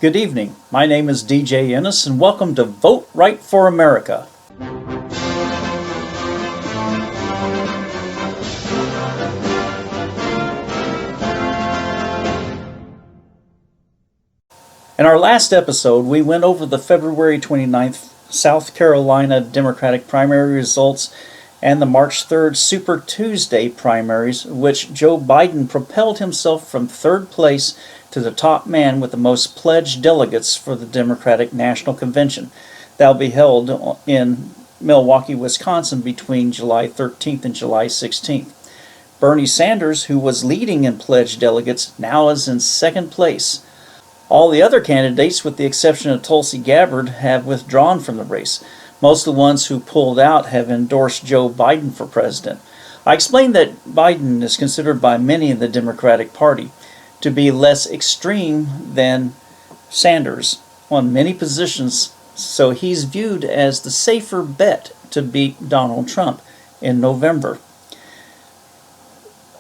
Good evening. My name is DJ Ennis, and welcome to Vote Right for America. In our last episode, we went over the February 29th South Carolina Democratic primary results and the March 3rd Super Tuesday primaries, in which Joe Biden propelled himself from third place to the top man with the most pledged delegates for the Democratic National Convention. That will be held in Milwaukee, Wisconsin between July 13th and July 16th. Bernie Sanders, who was leading in pledged delegates, now is in second place. All the other candidates, with the exception of Tulsi Gabbard, have withdrawn from the race. Most of the ones who pulled out have endorsed Joe Biden for president. I explained that Biden is considered by many in the Democratic Party to be less extreme than Sanders on many positions, so he's viewed as the safer bet to beat Donald Trump in November.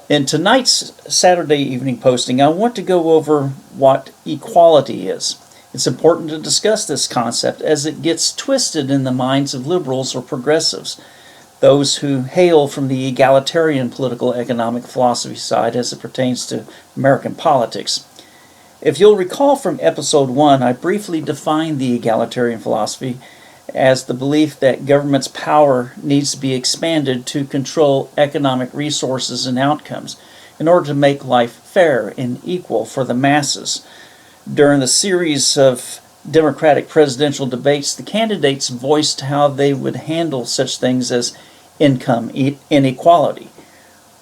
In tonight's Saturday evening posting, I want to go over what equality is. It's important to discuss this concept as it gets twisted in the minds of liberals or progressives, those who hail from the egalitarian political-economic philosophy side as it pertains to American politics. If you'll recall from episode 1, I briefly defined the egalitarian philosophy as the belief that government's power needs to be expanded to control economic resources and outcomes in order to make life fair and equal for the masses. During the series of Democratic presidential debates, the candidates voiced how they would handle such things as income inequality,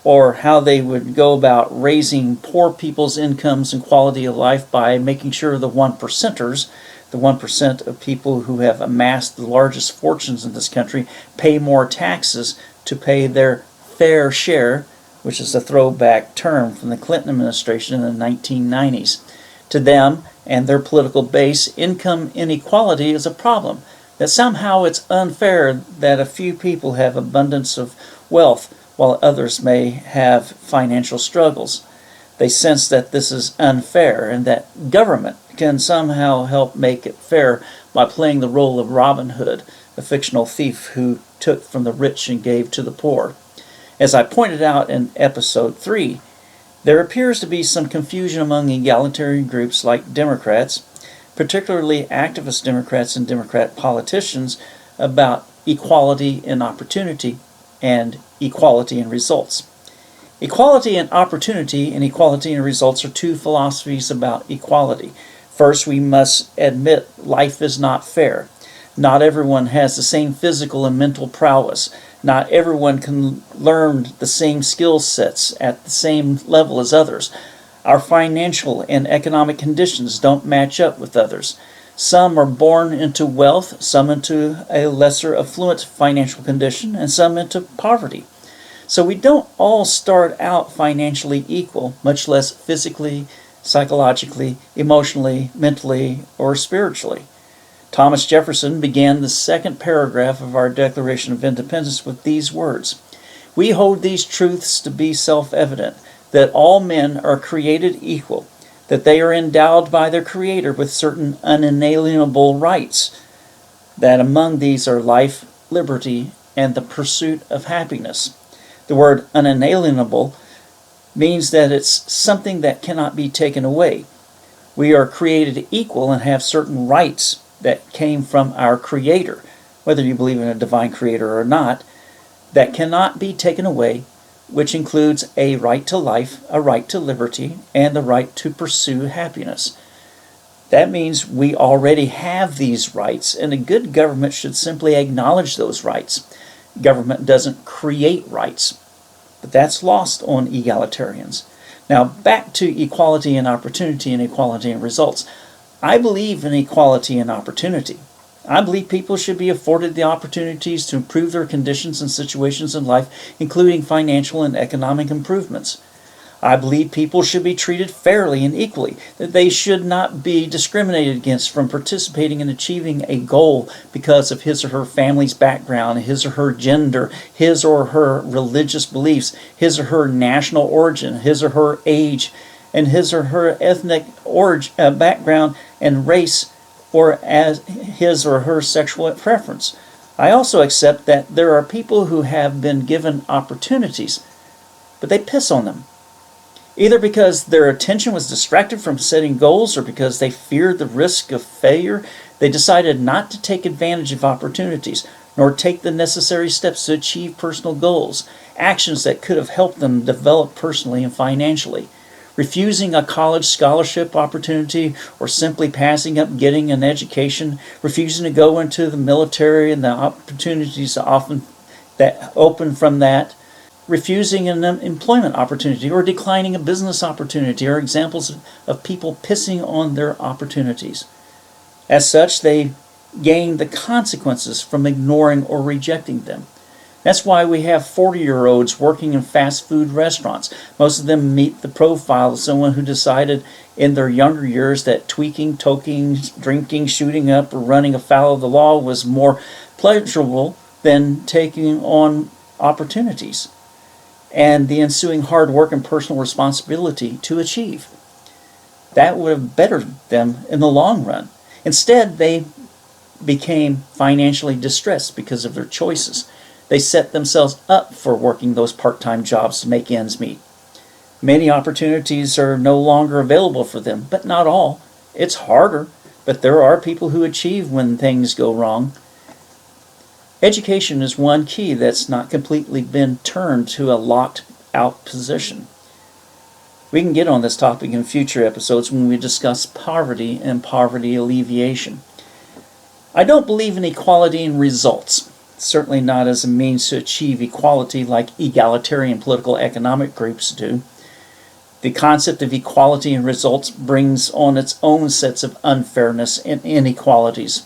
or how they would go about raising poor people's incomes and quality of life by making sure the 1%ers, the 1% of people who have amassed the largest fortunes in this country, pay more taxes to pay their fair share, which is a throwback term from the Clinton administration in the 1990s. To them and their political base, income inequality is a problem, that somehow it's unfair that a few people have abundance of wealth while others may have financial struggles. They sense that this is unfair and that government can somehow help make it fair by playing the role of Robin Hood, a fictional thief who took from the rich and gave to the poor. As I pointed out in episode 3, there appears to be some confusion among egalitarian groups like Democrats, particularly activist Democrats and Democrat politicians, about equality in opportunity and equality in results. Equality in opportunity and equality in results are two philosophies about equality. First, we must admit life is not fair. Not everyone has the same physical and mental prowess. Not everyone can learn the same skill sets at the same level as others. Our financial and economic conditions don't match up with others. Some are born into wealth, some into a lesser affluent financial condition, and some into poverty. So we don't all start out financially equal, much less physically, psychologically, emotionally, mentally, or spiritually. Thomas Jefferson began the second paragraph of our Declaration of Independence with these words: "We hold these truths to be self-evident, that all men are created equal, that they are endowed by their Creator with certain unalienable rights, that among these are life, liberty, and the pursuit of happiness." The word unalienable means that it's something that cannot be taken away. We are created equal and have certain rights that came from our Creator, whether you believe in a divine Creator or not, that cannot be taken away, which includes a right to life, a right to liberty, and the right to pursue happiness. That means we already have these rights, and a good government should simply acknowledge those rights. Government doesn't create rights, but that's lost on egalitarians. Now, back to equality in opportunity and equality in results. I believe in equality in opportunity. I believe people should be afforded the opportunities to improve their conditions and situations in life, including financial and economic improvements. I believe people should be treated fairly and equally, that they should not be discriminated against from participating in achieving a goal because of his or her family's background, his or her gender, his or her religious beliefs, his or her national origin, his or her age, and his or her ethnic background, and race or as his or her sexual preference. I also accept that there are people who have been given opportunities, but they piss on them. Either because their attention was distracted from setting goals or because they feared the risk of failure, they decided not to take advantage of opportunities, nor take the necessary steps to achieve personal goals, actions that could have helped them develop personally and financially. Refusing a college scholarship opportunity or simply passing up getting an education, refusing to go into the military and the opportunities often that open from that, refusing an employment opportunity or declining a business opportunity are examples of people pissing on their opportunities. As such, they gain the consequences from ignoring or rejecting them. That's why we have 40-year-olds working in fast food restaurants. Most of them meet the profile of someone who decided in their younger years that tweaking, toking, drinking, shooting up, or running afoul of the law was more pleasurable than taking on opportunities and the ensuing hard work and personal responsibility to achieve. That would have bettered them in the long run. Instead, they became financially distressed because of their choices. They set themselves up for working those part-time jobs to make ends meet. Many opportunities are no longer available for them, but not all. It's harder, but there are people who achieve when things go wrong. Education is one key that's not completely been turned to a locked-out position. We can get on this topic in future episodes when we discuss poverty and poverty alleviation. I don't believe in equality in results, certainly not as a means to achieve equality like egalitarian political-economic groups do. The concept of equality in results brings on its own sets of unfairness and inequalities.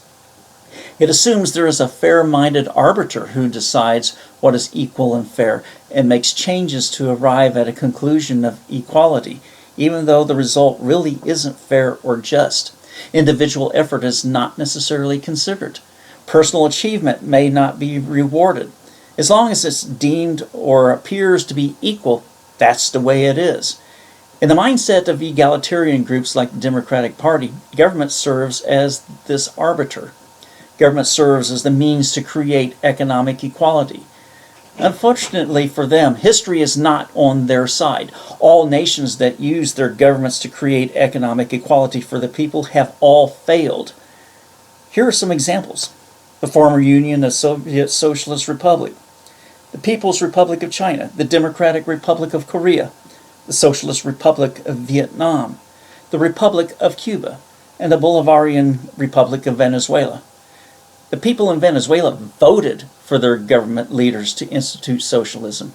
It assumes there is a fair-minded arbiter who decides what is equal and fair and makes changes to arrive at a conclusion of equality, even though the result really isn't fair or just. Individual effort is not necessarily considered. Personal achievement may not be rewarded. As long as it's deemed or appears to be equal, that's the way it is. In the mindset of egalitarian groups like the Democratic Party, government serves as this arbiter. Government serves as the means to create economic equality. Unfortunately for them, history is not on their side. All nations that use their governments to create economic equality for the people have all failed. Here are some examples. The former Union of Soviet Socialist Republic, the People's Republic of China, the Democratic Republic of Korea, the Socialist Republic of Vietnam, the Republic of Cuba, and the Bolivarian Republic of Venezuela. The people in Venezuela voted for their government leaders to institute socialism.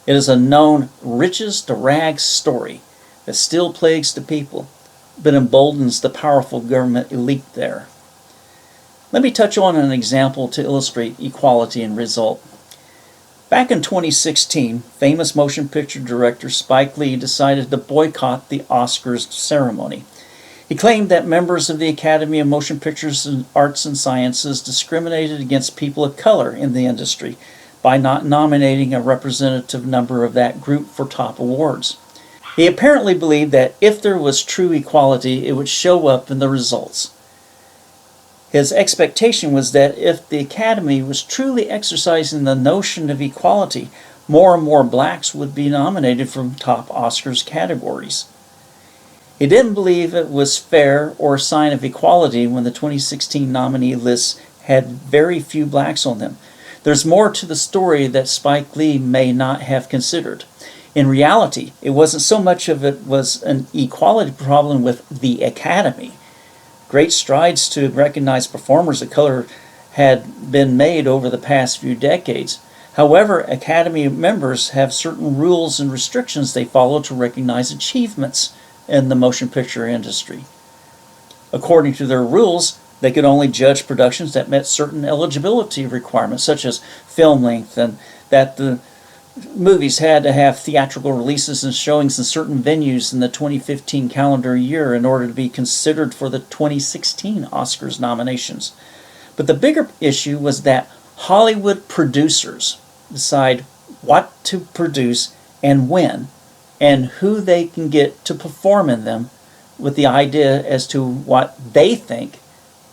It is a known riches-to-rags story that still plagues the people, but emboldens the powerful government elite there. Let me touch on an example to illustrate equality in result. Back in 2016, famous motion picture director Spike Lee decided to boycott the Oscars ceremony. He claimed that members of the Academy of Motion Pictures and Arts and Sciences discriminated against people of color in the industry by not nominating a representative number of that group for top awards. He apparently believed that if there was true equality, it would show up in the results. His expectation was that if the Academy was truly exercising the notion of equality, more and more blacks would be nominated for top Oscars categories. He didn't believe it was fair or a sign of equality when the 2016 nominee lists had very few blacks on them. There's more to the story that Spike Lee may not have considered. In reality, it wasn't so much of it was an equality problem with the Academy. Great strides to recognize performers of color had been made over the past few decades. However, Academy members have certain rules and restrictions they follow to recognize achievements in the motion picture industry. According to their rules, they could only judge productions that met certain eligibility requirements, such as film length, and that the movies had to have theatrical releases and showings in certain venues in the 2015 calendar year in order to be considered for the 2016 Oscars nominations. But the bigger issue was that Hollywood producers decide what to produce and when, and who they can get to perform in them with the idea as to what they think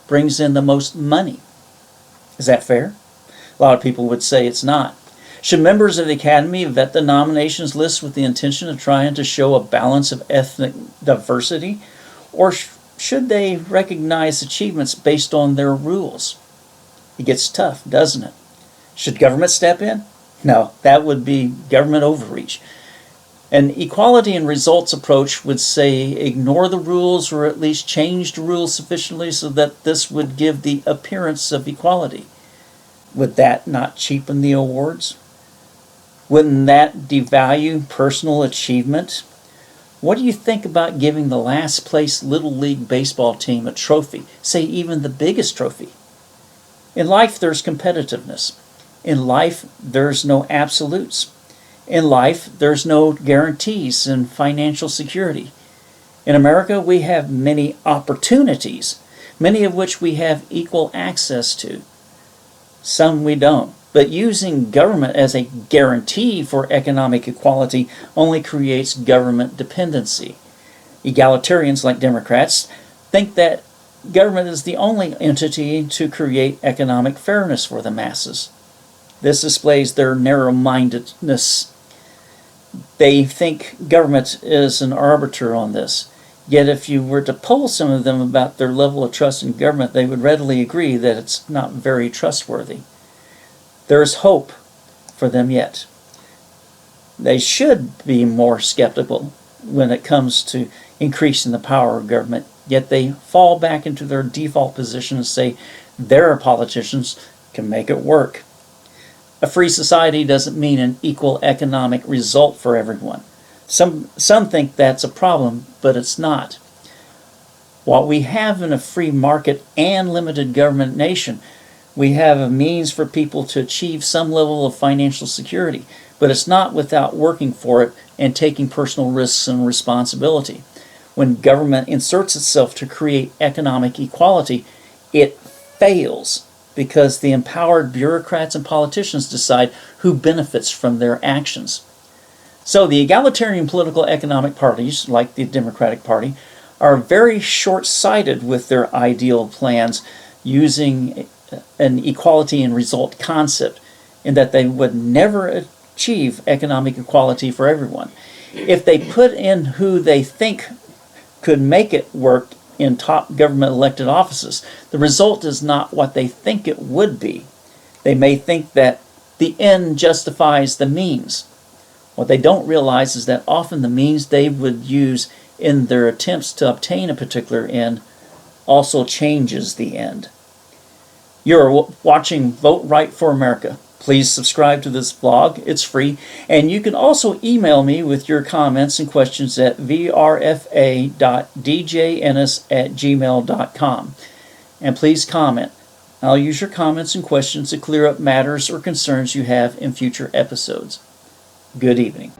brings in the most money. Is that fair? A lot of people would say it's not. Should members of the Academy vet the nominations list with the intention of trying to show a balance of ethnic diversity? Or should they recognize achievements based on their rules? It gets tough, doesn't it? Should government step in? No, that would be government overreach. An equality in results approach would say ignore the rules, or at least change the rules sufficiently so that this would give the appearance of equality. Would that not cheapen the awards? Wouldn't that devalue personal achievement? What do you think about giving the last place Little League baseball team a trophy, say even the biggest trophy? In life, there's competitiveness. In life, there's no absolutes. In life, there's no guarantees and financial security. In America, we have many opportunities, many of which we have equal access to. Some we don't. But using government as a guarantee for economic equality only creates government dependency. Egalitarians, like Democrats, think that government is the only entity to create economic fairness for the masses. This displays their narrow-mindedness. They think government is an arbiter on this. Yet if you were to poll some of them about their level of trust in government, they would readily agree that it's not very trustworthy. There's hope for them yet. They should be more skeptical when it comes to increasing the power of government, yet they fall back into their default position and say their politicians can make it work. A free society doesn't mean an equal economic result for everyone. Some think that's a problem, but it's not. What we have in a free market and limited government nation, we have a means for people to achieve some level of financial security, but it's not without working for it and taking personal risks and responsibility. When government inserts itself to create economic equality, it fails because the empowered bureaucrats and politicians decide who benefits from their actions. So the egalitarian political economic parties, like the Democratic Party, are very short-sighted with their ideal plans using an equality in result concept, in that they would never achieve economic equality for everyone. If they put in who they think could make it work in top government elected offices, the result is not what they think it would be. They may think that the end justifies the means. What they don't realize is that often the means they would use in their attempts to obtain a particular end also changes the end. You're watching Vote Right for America. Please subscribe to this blog. It's free. And you can also email me with your comments and questions at vrfa.djennis@gmail.com. And please comment. I'll use your comments and questions to clear up matters or concerns you have in future episodes. Good evening.